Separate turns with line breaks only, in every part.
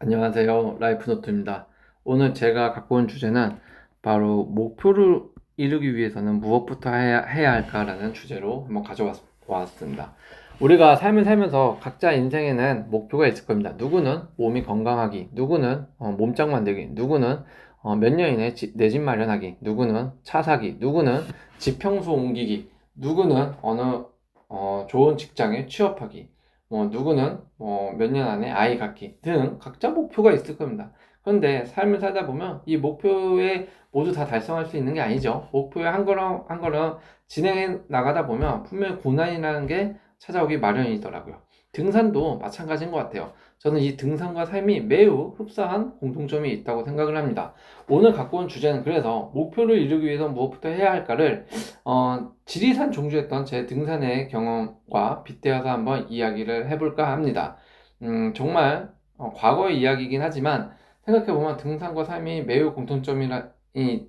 안녕하세요. 라이프노트입니다. 오늘 제가 갖고 온 주제는 바로 목표를 이루기 위해서는 무엇부터 해야 할까라는 주제로 한번 가져왔습니다. 우리가 삶을 살면서 각자 인생에는 목표가 있을 겁니다. 누구는 몸이 건강하기, 누구는 몸짱 만들기, 누구는 몇 년 이내에 내 집 마련하기, 누구는 차 사기, 누구는 집 평수 옮기기, 누구는 어느 좋은 직장에 취업하기, 누구는 몇 년 안에 아이 갖기 등 각자 목표가 있을 겁니다. 그런데 삶을 살다 보면 이 목표에 모두 다 달성할 수 있는 게 아니죠. 목표에 한 걸음 한 걸음 진행해 나가다 보면 분명히 고난이라는 게 찾아오기 마련이더라고요. 등산도 마찬가지인 것 같아요. 저는 이 등산과 삶이 매우 흡사한 공통점이 있다고 생각을 합니다. 오늘 갖고 온 주제는 그래서 목표를 이루기 위해서 무엇부터 해야 할까를 지리산 종주했던 제 등산의 경험과 빗대어서 한번 이야기를 해볼까 합니다. 정말 과거의 이야기이긴 하지만 생각해보면 등산과 삶이 매우 공통점이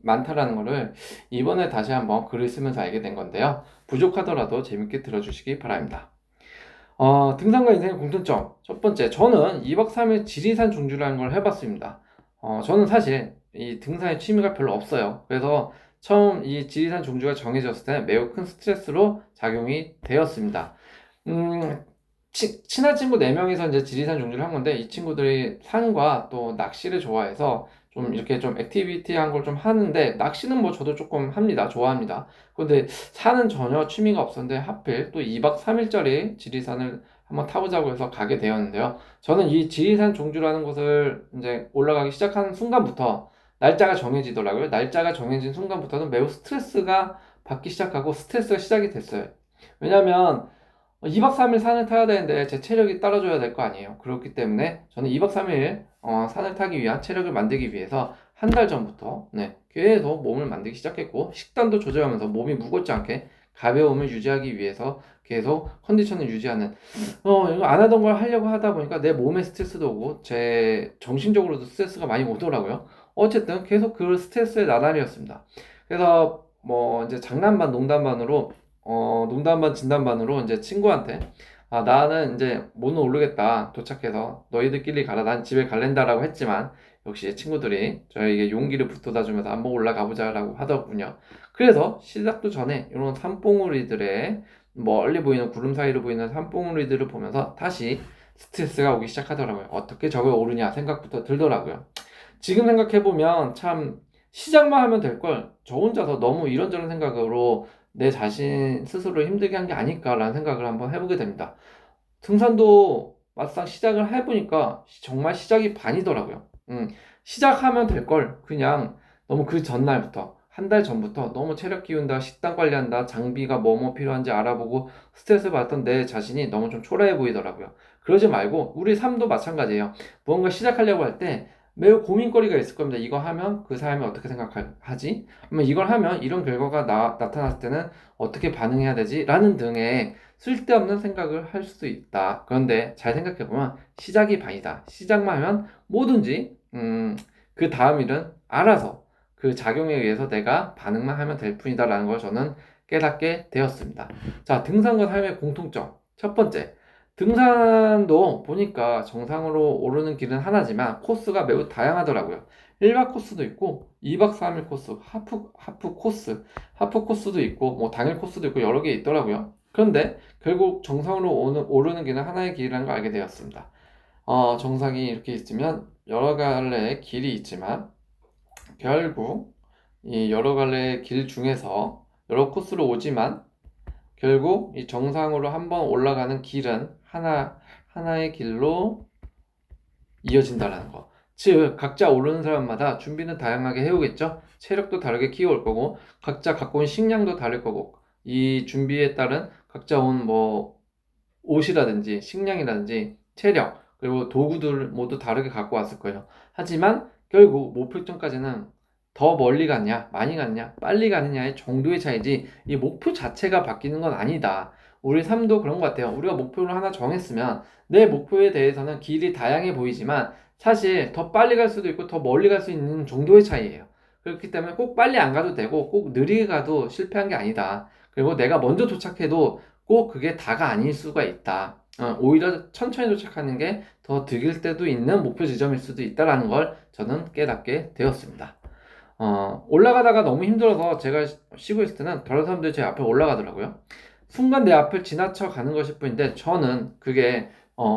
많다라는 것을 이번에 다시 한번 글을 쓰면서 알게 된 건데요. 부족하더라도 재밌게 들어주시기 바랍니다. 등산과 인생의 공통점. 첫 번째, 저는 2박 3일 지리산 종주라는 걸 해봤습니다. 저는 사실 이 등산에 취미가 별로 없어요. 그래서 처음 이 지리산 종주가 정해졌을 때 매우 큰 스트레스로 작용이 되었습니다. 음, 친한 친구 4명이서 이제 지리산 종주를 한 건데, 이 친구들이 산과 또 낚시를 좋아해서 좀 이렇게 좀 액티비티한 걸 좀 하는데, 낚시는 뭐 저도 조금 합니다. 좋아합니다. 근데 산은 전혀 취미가 없었는데 하필 또 2박 3일짜리 지리산을 한번 타보자고 해서 가게 되었는데요. 저는 이 지리산 종주라는 곳을 이제 올라가기 시작하는 순간부터 날짜가 정해지더라고요. 날짜가 정해진 순간부터는 매우 스트레스가 받기 시작하고 스트레스가 시작이 됐어요. 왜냐면 2박 3일 산을 타야 되는데 제 체력이 따라줘야 될 거 아니에요. 그렇기 때문에 저는 2박 3일 산을 타기 위한 체력을 만들기 위해서 한 달 전부터 계속 몸을 만들기 시작했고, 식단도 조절하면서 몸이 무겁지 않게 가벼움을 유지하기 위해서 계속 컨디션을 유지하는 이거 안 하던 걸 하려고 하다 보니까 내 몸에 스트레스도 오고 제 정신적으로도 스트레스가 많이 오더라고요. 어쨌든 계속 그 스트레스의 나날이었습니다. 그래서 뭐 이제 장난반 농담반으로 농담반 진담반으로 이제 친구한테 나는 이제 못 오르겠다, 도착해서 너희들끼리 가라, 난 집에 갈랜다라고 했지만 역시 친구들이 저에게 용기를 북돋아 주면서 한번 올라가 보자라고 하더군요. 그래서 시작도 전에 이런 산봉우리들의 멀리 보이는 구름 사이로 보이는 산봉우리들을 보면서 다시 스트레스가 오기 시작하더라고요. 어떻게 저걸 오르냐 생각부터 들더라고요. 지금 생각해보면 참 시작만 하면 될 걸 저 혼자서 너무 이런저런 생각으로 내 자신 스스로 힘들게 한 게 아닐까라는 생각을 한번 해보게 됩니다. 등산도 막상 시작을 해보니까 정말 시작이 반이더라고요. 시작하면 될 걸 그냥 너무 그 전날부터 한 달 전부터 너무 체력 키운다, 식단 관리한다, 장비가 뭐뭐 필요한지 알아보고 스트레스 받던 내 자신이 너무 좀 초라해 보이더라고요. 그러지 말고 우리 삶도 마찬가지예요. 무언가 시작하려고 할 때 매우 고민거리가 있을 겁니다. 이거 하면 그 사람이 어떻게 생각하지? 아니면 이걸 하면 이런 결과가 나타났을 때는 어떻게 반응해야 되지? 라는 등의 쓸데없는 생각을 할 수도 있다. 그런데 잘 생각해보면 시작이 반이다. 시작만 하면 뭐든지 그 다음 일은 알아서 그 작용에 의해서 내가 반응만 하면 될 뿐이다라는 걸 저는 깨닫게 되었습니다. 자, 등산과 삶의 공통점. 첫 번째, 등산도 보니까 정상으로 오르는 길은 하나지만 코스가 매우 다양하더라고요. 1박 코스도 있고 2박 3일 코스, 하프 코스, 하프 코스도 있고 뭐 당일 코스도 있고 여러 개 있더라고요. 그런데 결국 정상으로 오르는 길은 하나의 길이라는 걸 알게 되었습니다. 정상이 이렇게 있으면 여러 갈래의 길이 있지만 결국 이 여러 갈래의 길 중에서 여러 코스로 오지만 결국 이 정상으로 한번 올라가는 길은 하나의 길로 이어진다라는 거. 즉, 각자 오르는 사람마다 준비는 다양하게 해오겠죠? 체력도 다르게 키워올 거고, 각자 갖고 온 식량도 다를 거고, 이 준비에 따른 각자 온 뭐, 옷이라든지, 식량이라든지, 체력, 그리고 도구들 모두 다르게 갖고 왔을 거예요. 하지만, 결국 목표점까지는 더 멀리 갔냐, 많이 갔냐, 빨리 가느냐의 정도의 차이지, 이 목표 자체가 바뀌는 건 아니다. 우리 삶도 그런 것 같아요. 우리가 목표를 하나 정했으면, 내 목표에 대해서는 길이 다양해 보이지만 사실 더 빨리 갈 수도 있고 더 멀리 갈 수 있는 정도의 차이예요. 그렇기 때문에 꼭 빨리 안 가도 되고 꼭 느리게 가도 실패한 게 아니다. 그리고 내가 먼저 도착해도 꼭 그게 다가 아닐 수가 있다. 오히려 천천히 도착하는 게 더 득일 때도 있는 목표 지점일 수도 있다라는 걸 저는 깨닫게 되었습니다. 올라가다가 너무 힘들어서 제가 쉬고 있을 때는 다른 사람들이 제 앞에 올라가더라고요. 순간 내 앞을 지나쳐 가는 것일 뿐인데 저는 그게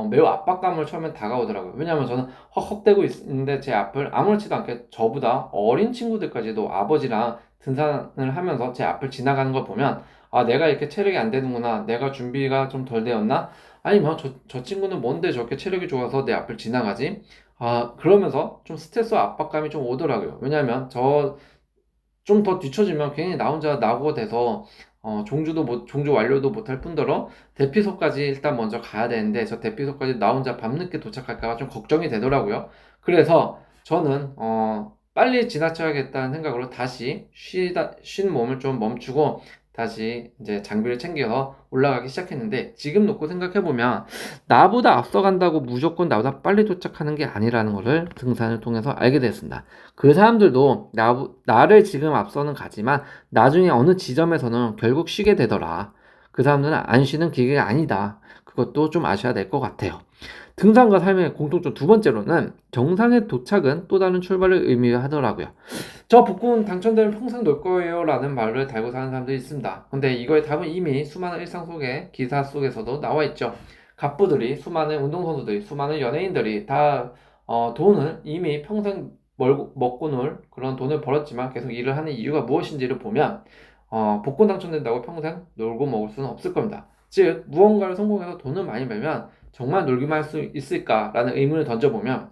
매우 압박감을 처음엔 다가오더라고요. 왜냐하면 저는 헉헉대고 있는데 제 앞을 아무렇지도 않게 저보다 어린 친구들까지도 아버지랑 등산을 하면서 제 앞을 지나가는 걸 보면 아, 내가 이렇게 체력이 안 되는구나. 내가 준비가 좀 덜 되었나? 아니면 저 친구는 뭔데 저렇게 체력이 좋아서 내 앞을 지나가지? 아, 그러면서 좀 스트레스와 압박감이 좀 오더라고요. 왜냐하면 좀 더 뒤처지면 괜히 나 혼자 낙오가 돼서 종주 완료도 못할 뿐더러 대피소까지 일단 먼저 가야 되는데 저 대피소까지 나 혼자 밤늦게 도착할까 좀 걱정이 되더라고요. 그래서 저는 빨리 지나쳐야겠다는 생각으로 다시 쉰 몸을 좀 멈추고 다시 이제 장비를 챙겨서 올라가기 시작했는데 지금 놓고 생각해보면 나보다 앞서간다고 무조건 나보다 빨리 도착하는 게 아니라는 것을 등산을 통해서 알게 됐습니다. 그 사람들도 나를 지금 앞서는 가지만 나중에 어느 지점에서는 결국 쉬게 되더라. 그 사람들은 안 쉬는 기계가 아니다. 그것도 좀 아셔야 될 것 같아요. 등산과 삶의 공통점 두 번째로는 정상의 도착은 또 다른 출발을 의미하더라고요. 저 복권 당첨되면 평생 놀 거예요 라는 말을 달고 사는 사람들이 있습니다. 근데 이거의 답은 이미 수많은 일상 속에 기사 속에서도 나와 있죠. 갑부들이, 수많은 운동선수들이, 수많은 연예인들이 다 돈을 이미 평생 먹고 놀 그런 돈을 벌었지만 계속 일을 하는 이유가 무엇인지를 보면 복권 당첨된다고 평생 놀고 먹을 수는 없을 겁니다. 즉 무언가를 성공해서 돈을 많이 벌면 정말 놀기만 할 수 있을까라는 의문을 던져보면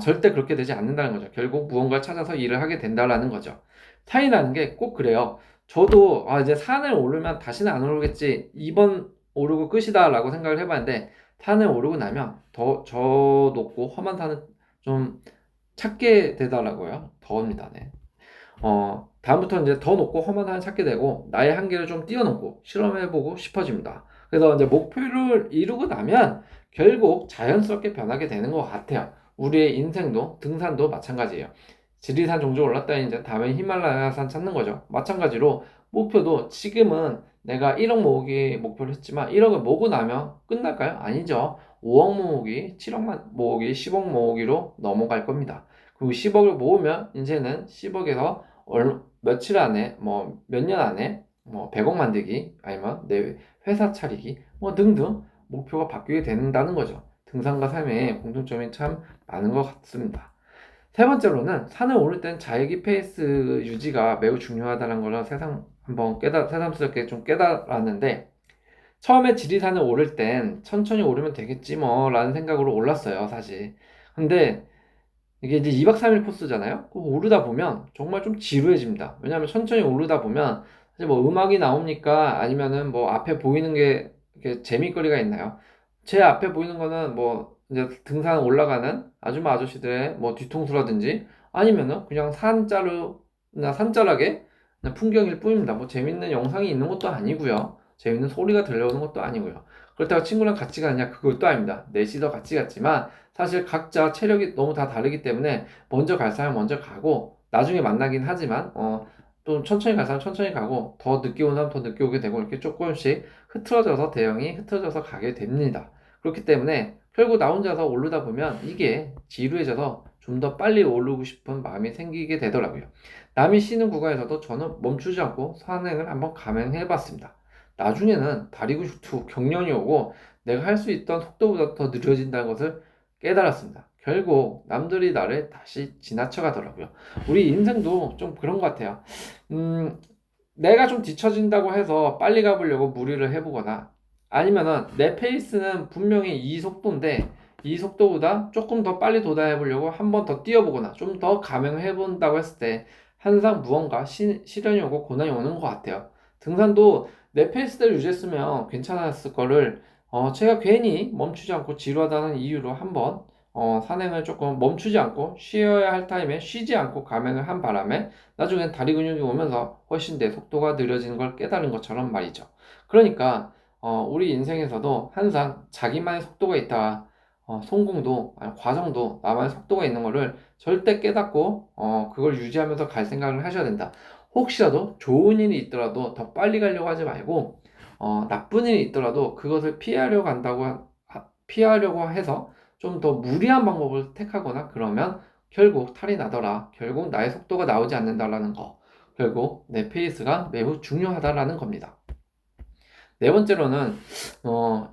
절대 그렇게 되지 않는다는 거죠. 결국 무언가를 찾아서 일을 하게 된다라는 거죠. 타인이라는 게 꼭 그래요. 저도 이제 산을 오르면 다시는 안 오르겠지. 이번 오르고 끝이다 라고 생각을 해봤는데 산을 오르고 나면 저 높고 험한 산을 좀 찾게 되더라고요. 더웁니다. 네. 다음부터 이제 더 높고 험한 산을 찾게 되고 나의 한계를 좀 뛰어넘고 실험해보고 싶어집니다. 그래서 이제 목표를 이루고 나면 결국 자연스럽게 변하게 되는 것 같아요. 우리의 인생도 등산도 마찬가지예요. 지리산 종주 올랐다 이제 다음에 히말라야산 찾는 거죠. 마찬가지로 목표도 지금은 내가 1억 모으기 목표를 했지만 1억을 모으고 나면 끝날까요? 아니죠. 5억 모으기, 7억 모으기, 10억 모으기로 넘어갈 겁니다. 그리고 10억을 모으면 이제는 10억에서 며칠 안에 뭐 몇 년 안에 뭐 100억 만들기 아니면 내 회사 차리기 뭐 등등 목표가 바뀌게 된다는 거죠. 등산과 삶의 공통점이 참 많은 것 같습니다. 세 번째로는 산을 오를 땐 자기 페이스 유지가 매우 중요하다는 걸 새삼스럽게 좀 깨달았는데 처음에 지리산을 오를 땐 천천히 오르면 되겠지 뭐 라는 생각으로 올랐어요 사실. 근데 이게 이제 2박 3일 코스잖아요. 오르다 보면 정말 좀 지루해집니다. 왜냐하면 천천히 오르다 보면 사실 뭐 음악이 나옵니까? 아니면은 뭐 앞에 보이는 게 이렇게 재미거리가 있나요? 제 앞에 보이는 거는 뭐 이제 등산 올라가는 아줌마 아저씨들의 뭐 뒤통수라든지 아니면은 그냥 산자락의 그냥 풍경일 뿐입니다. 뭐 재밌는 영상이 있는 것도 아니고요. 재밌는 소리가 들려오는 것도 아니고요. 그렇다고 친구랑 같이 가느냐 그것도 아닙니다. 넷이서 같이 갔지만 사실 각자 체력이 너무 다 다르기 때문에 먼저 갈 사람 먼저 가고 나중에 만나긴 하지만 또 천천히 갈 사람 천천히 가고 더 늦게 오는 사람 더 늦게 오게 되고 이렇게 조금씩 흐트러져서 대형이 흐트러져서 가게 됩니다. 그렇기 때문에 결국 나 혼자서 오르다 보면 이게 지루해져서 좀 더 빨리 오르고 싶은 마음이 생기게 되더라고요. 남이 쉬는 구간에서도 저는 멈추지 않고 산행을 한번 감행해 봤습니다. 나중에는 다리 후 경련이 오고 내가 할 수 있던 속도보다 더 느려진다는 것을 깨달았습니다. 결국 남들이 나를 다시 지나쳐 가더라고요. 우리 인생도 좀 그런 것 같아요. 내가 좀 뒤처진다고 해서 빨리 가보려고 무리를 해보거나 아니면은 내 페이스는 분명히 이 속도인데 이 속도보다 조금 더 빨리 도달해보려고 한 번 더 뛰어보거나 좀 더 감행해본다고 했을 때 항상 무언가 시련이 오고 고난이 오는 것 같아요. 등산도 내 페이스대로 유지했으면 괜찮았을 거를 제가 괜히 멈추지 않고 지루하다는 이유로 한번 산행을 조금 멈추지 않고 쉬어야 할 타임에 쉬지 않고 감행을 한 바람에 나중엔 다리 근육이 오면서 훨씬 내 속도가 느려지는 걸 깨달은 것처럼 말이죠. 그러니까 우리 인생에서도 항상 자기만의 속도가 있다. 성공도 아니, 과정도 나만의 속도가 있는 거를 절대 깨닫고 그걸 유지하면서 갈 생각을 하셔야 된다. 혹시라도 좋은 일이 있더라도 더 빨리 가려고 하지 말고 나쁜 일이 있더라도 그것을 피하려고 해서 좀 더 무리한 방법을 택하거나 그러면 결국 탈이 나더라. 결국 나의 속도가 나오지 않는다라는 거. 결국 내 페이스가 매우 중요하다라는 겁니다. 네 번째로는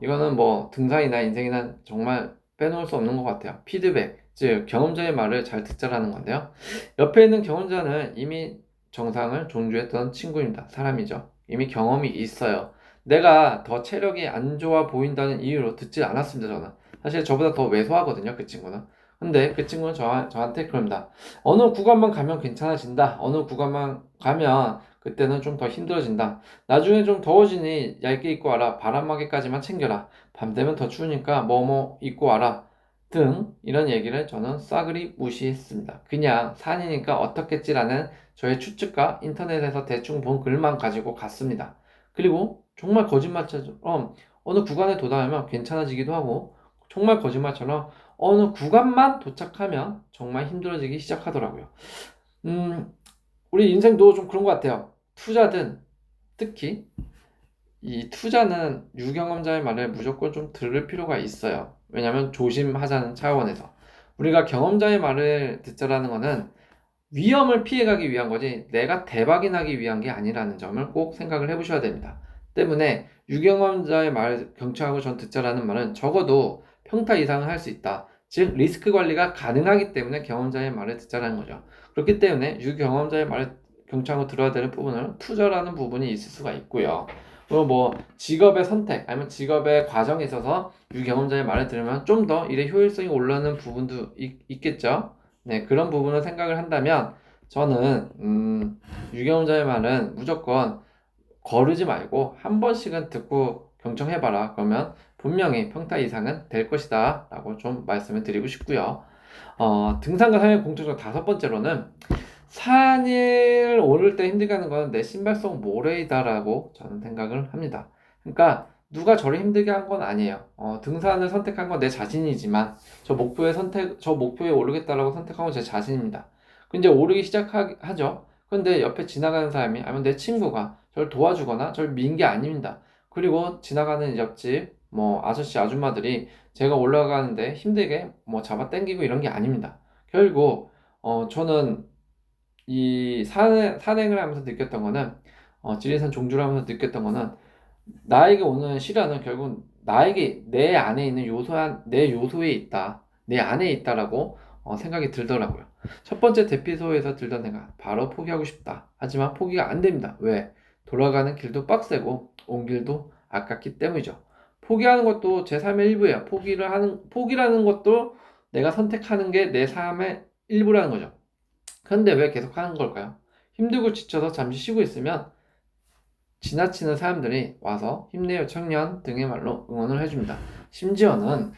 이거는 뭐 등산이나 인생이나 정말 빼놓을 수 없는 것 같아요. 피드백, 즉 경험자의 말을 잘 듣자라는 건데요. 옆에 있는 경험자는 이미 정상을 종주했던 친구입니다. 사람이죠. 이미 경험이 있어요. 내가 더 체력이 안 좋아 보인다는 이유로 듣지 않았습니다. 저는 사실 저보다 더 왜소하거든요. 그 친구는. 근데 그 친구는 저한테 그럽니다. 어느 구간만 가면 괜찮아진다. 어느 구간만 가면 그때는 좀 더 힘들어진다. 나중에 좀 더워지니 얇게 입고 와라. 바람막이까지만 챙겨라. 밤 되면 더 추우니까 뭐뭐 입고 와라. 등 이런 얘기를 저는 싸그리 무시했습니다. 그냥 산이니까 어떻겠지라는 저의 추측과 인터넷에서 대충 본 글만 가지고 갔습니다. 그리고 정말 거짓말처럼 어느 구간에 도달하면 괜찮아지기도 하고 정말 거짓말처럼 어느 구간만 도착하면 정말 힘들어지기 시작하더라고요. 우리 인생도 좀 그런 것 같아요. 투자든 특히 이 투자는 유경험자의 말을 무조건 좀 들을 필요가 있어요. 왜냐하면 조심하자는 차원에서 우리가 경험자의 말을 듣자라는 거는 위험을 피해가기 위한 거지 내가 대박이 나기 위한 게 아니라는 점을 꼭 생각을 해보셔야 됩니다. 때문에 유경험자의 말을 경청하고 전 듣자라는 말은 적어도 평타 이상은 할 수 있다. 즉 리스크 관리가 가능하기 때문에 경험자의 말을 듣자라는 거죠. 그렇기 때문에 유경험자의 말을 경청하고 들어야 되는 부분은 투자라는 부분이 있을 수가 있고요. 그리고 뭐 직업의 선택 아니면 직업의 과정에 있어서 유경험자의 말을 들으면 좀 더 일의 효율성이 올라가는 부분도 있겠죠. 네, 그런 부분을 생각을 한다면 저는 유경험자의 말은 무조건 거르지 말고 한 번씩은 듣고 경청해봐라. 그러면 분명히 평타 이상은 될 것이다 라고 좀 말씀을 드리고 싶고요. 등산과 산의 공통점 다섯 번째로는 산을 오를 때 힘들게 하는 건 내 신발 속 모래이다라고 저는 생각을 합니다. 그러니까 누가 저를 힘들게 한 건 아니에요. 등산을 선택한 건 내 자신이지만 저 목표에 오르겠다라고 선택한 건 제 자신입니다. 근데 오르기 시작하죠. 근데 옆에 지나가는 사람이 아니면 내 친구가 저를 도와주거나 저를 민 게 아닙니다. 그리고 지나가는 옆집 뭐 아저씨 아줌마들이 제가 올라가는데 힘들게 뭐 잡아 당기고 이런 게 아닙니다. 결국 저는 이 산행을 하면서 느꼈던 거는 지리산 종주를 하면서 느꼈던 거는 나에게 오는 시련은 결국 나에게 내 안에 있는 내 요소에 있다. 내 안에 있다라고 생각이 들더라고요. 첫 번째 대피소에서 들던 생각, 바로 포기하고 싶다. 하지만 포기가 안 됩니다. 왜? 돌아가는 길도 빡세고 온 길도 아깝기 때문이죠. 포기하는 것도 제 삶의 일부예요. 포기라는 것도 내가 선택하는 게 내 삶의 일부라는 거죠. 그런데 왜 계속 하는 걸까요? 힘들고 지쳐서 잠시 쉬고 있으면 지나치는 사람들이 와서 힘내요 청년 등의 말로 응원을 해줍니다. 심지어는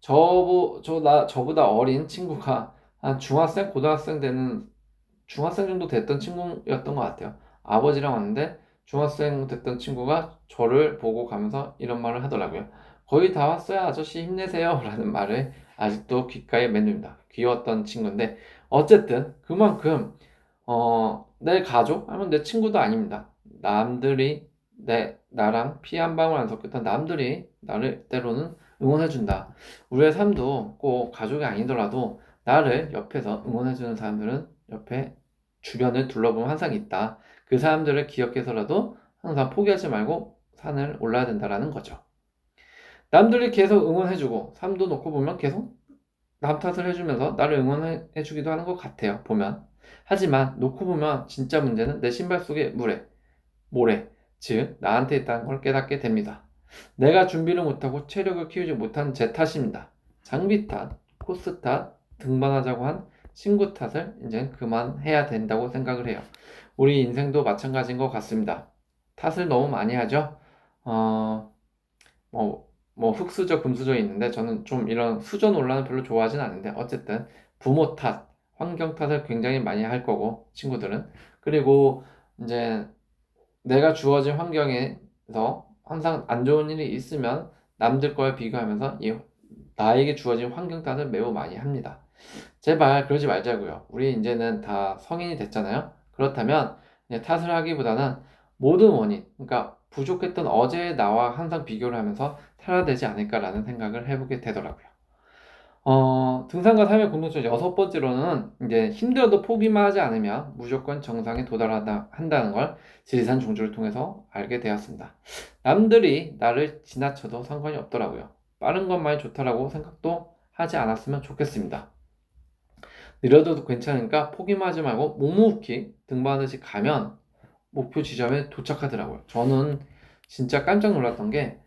저보다 어린 친구가 한 중학생, 고등학생 되는 중학생 정도 됐던 친구였던 것 같아요. 아버지랑 왔는데 중학생 됐던 친구가 저를 보고 가면서 이런 말을 하더라고요. 거의 다 왔어요 아저씨 힘내세요 라는 말을 아직도 귓가에 맴립니다. 귀여웠던 친구인데 어쨌든 그만큼 내 가족 아니면 내 친구도 아닙니다. 남들이 나랑 피 한 방울 안 섞였던 남들이 나를 때로는 응원해준다. 우리의 삶도 꼭 가족이 아니더라도 나를 옆에서 응원해주는 사람들은 옆에 주변을 둘러보면 항상 있다. 그 사람들을 기억해서라도 항상 포기하지 말고 산을 올라야 된다라는 거죠. 남들이 계속 응원해주고 삶도 놓고 보면 계속 남 탓을 해주면서 나를 응원해주기도 하는 것 같아요. 보면. 하지만 놓고 보면 진짜 문제는 내 신발 속에 모래, 즉 나한테 있다는 걸 깨닫게 됩니다. 내가 준비를 못하고 체력을 키우지 못한 제 탓입니다. 장비 탓, 코스 탓, 등반하자고 한 친구 탓을 이제 그만해야 된다고 생각을 해요. 우리 인생도 마찬가지인 것 같습니다. 탓을 너무 많이 하죠. 어, 흑수저, 금수저 있는데 저는 좀 이런 수저 논란을 별로 좋아하진 않는데 어쨌든 부모 탓, 환경 탓을 굉장히 많이 할 거고 친구들은 그리고 이제 내가 주어진 환경에서 항상 안 좋은 일이 있으면 남들과 비교하면서 나에게 주어진 환경 탓을 매우 많이 합니다. 제발 그러지 말자고요. 우리 이제는 다 성인이 됐잖아요. 그렇다면 이제 탓을 하기보다는 모든 원인, 그러니까 부족했던 어제의 나와 항상 비교를 하면서 살아야 되지 않을까라는 생각을 해보게 되더라고요. 등산과 삶의 공통점 여섯 번째로는 이제 힘들어도 포기만 하지 않으면 무조건 정상에 한다는 걸 지리산 종주를 통해서 알게 되었습니다. 남들이 나를 지나쳐도 상관이 없더라고요. 빠른 것만이 좋다라고 생각도 하지 않았으면 좋겠습니다. 느려도 괜찮으니까 포기만 하지 말고 묵묵히 등반하듯이 가면 목표 지점에 도착하더라고요. 저는 진짜 깜짝 놀랐던 게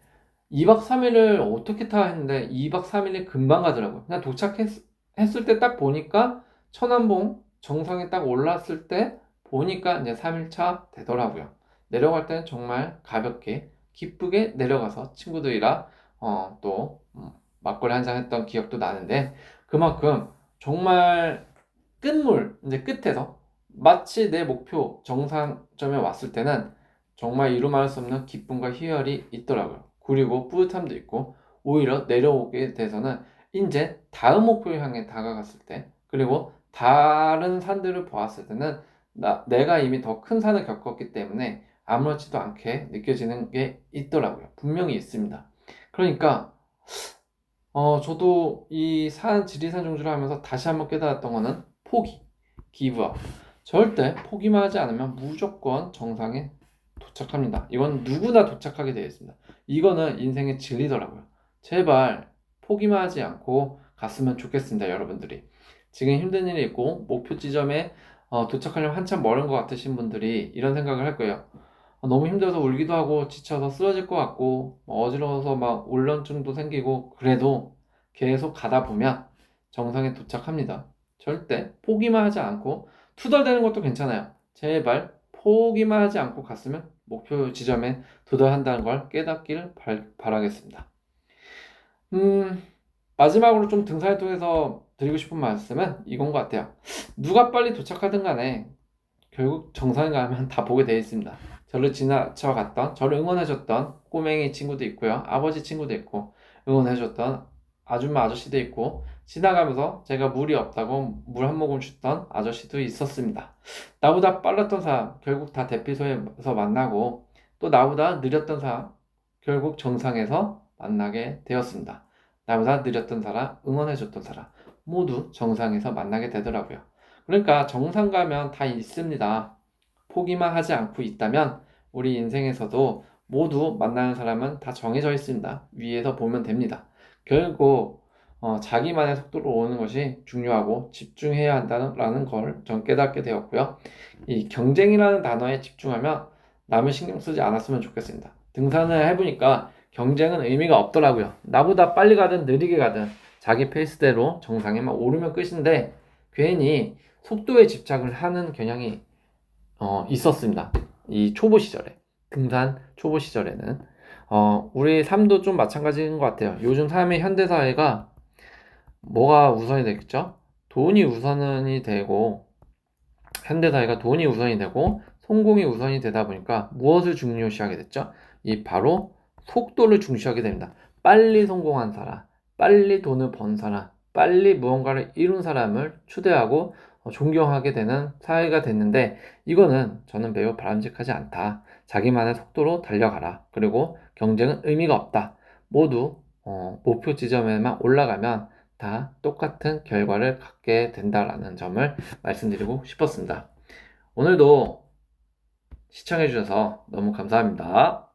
2박 3일을 어떻게 타 했는데 2박 3일이 금방 가더라고요. 그냥 도착했을 때 딱 보니까 천안봉 정상에 딱 올랐을 때 보니까 이제 3일차 되더라고요. 내려갈 때는 정말 가볍게 기쁘게 내려가서 친구들이랑 또 막걸리 한잔 했던 기억도 나는데 그만큼 정말 끝물 이제 끝에서 마치 내 목표 정상점에 왔을 때는 정말 이루 말할 수 없는 기쁨과 희열이 있더라고요. 그리고 뿌듯함도 있고 오히려 내려오게 돼서는 이제 다음 목표를 향해 다가갔을 때 그리고 다른 산들을 보았을 때는 내가 이미 더 큰 산을 겪었기 때문에 아무렇지도 않게 느껴지는 게 있더라고요. 분명히 있습니다. 그러니까 저도 이 지리산 종주를 하면서 다시 한번 깨달았던 거는 포기, 기브업. 절대 포기만 하지 않으면 무조건 정상에 도착합니다. 이건 누구나 도착하게 되어 있습니다. 이거는 인생의 진리더라고요. 제발 포기만 하지 않고 갔으면 좋겠습니다, 여러분들이. 지금 힘든 일이 있고 목표 지점에 도착하려면 한참 멀은 것 같으신 분들이 이런 생각을 할 거예요. 너무 힘들어서 울기도 하고 지쳐서 쓰러질 것 같고 어지러워서 막 울렁증도 생기고 그래도 계속 가다 보면 정상에 도착합니다. 절대 포기만 하지 않고 투덜대는 것도 괜찮아요. 제발 포기만 하지 않고 갔으면 목표 지점에 도달한다는 걸 깨닫기를 바라겠습니다. 마지막으로 좀 등산을 통해서 드리고 싶은 말씀은 이건 것 같아요. 누가 빨리 도착하든 간에 결국 정상에 가면 다 보게 되어 있습니다. 저를 지나쳐 갔던, 저를 응원해줬던 꼬맹이 친구도 있고요. 아버지 친구도 있고, 응원해줬던 아줌마 아저씨도 있고, 지나가면서 제가 물이 없다고 물 한 모금 줬던 아저씨도 있었습니다. 나보다 빨랐던 사람, 결국 다 대피소에서 만나고, 또 나보다 느렸던 사람, 결국 정상에서 만나게 되었습니다. 나보다 느렸던 사람, 응원해줬던 사람, 모두 정상에서 만나게 되더라고요. 그러니까 정상 가면 다 있습니다. 포기만 하지 않고 있다면 우리 인생에서도 모두 만나는 사람은 다 정해져 있습니다. 위에서 보면 됩니다. 결국 자기만의 속도로 오는 것이 중요하고 집중해야 한다는 걸 전 깨닫게 되었고요. 이 경쟁이라는 단어에 집중하면 남을 신경 쓰지 않았으면 좋겠습니다. 등산을 해보니까 경쟁은 의미가 없더라고요. 나보다 빨리 가든 느리게 가든 자기 페이스대로 정상에만 오르면 끝인데 괜히 속도에 집착을 하는 경향이 있었습니다. 이 초보 시절에 등산 초보 시절에는 우리 삶도 좀 마찬가지인 것 같아요. 요즘 삶의 현대사회가 뭐가 우선이 되겠죠? 돈이 우선이 되고 현대사회가 돈이 우선이 되고 성공이 우선이 되다 보니까 무엇을 중요시하게 됐죠? 이 바로 속도를 중시하게 됩니다. 빨리 성공한 사람, 빨리 돈을 번 사람, 빨리 무언가를 이룬 사람을 추대하고 존경하게 되는 사회가 됐는데 이거는 저는 매우 바람직하지 않다. 자기만의 속도로 달려가라. 그리고 경쟁은 의미가 없다. 모두 목표 지점에만 올라가면 다 똑같은 결과를 갖게 된다라는 점을 말씀드리고 싶었습니다. 오늘도 시청해주셔서 너무 감사합니다.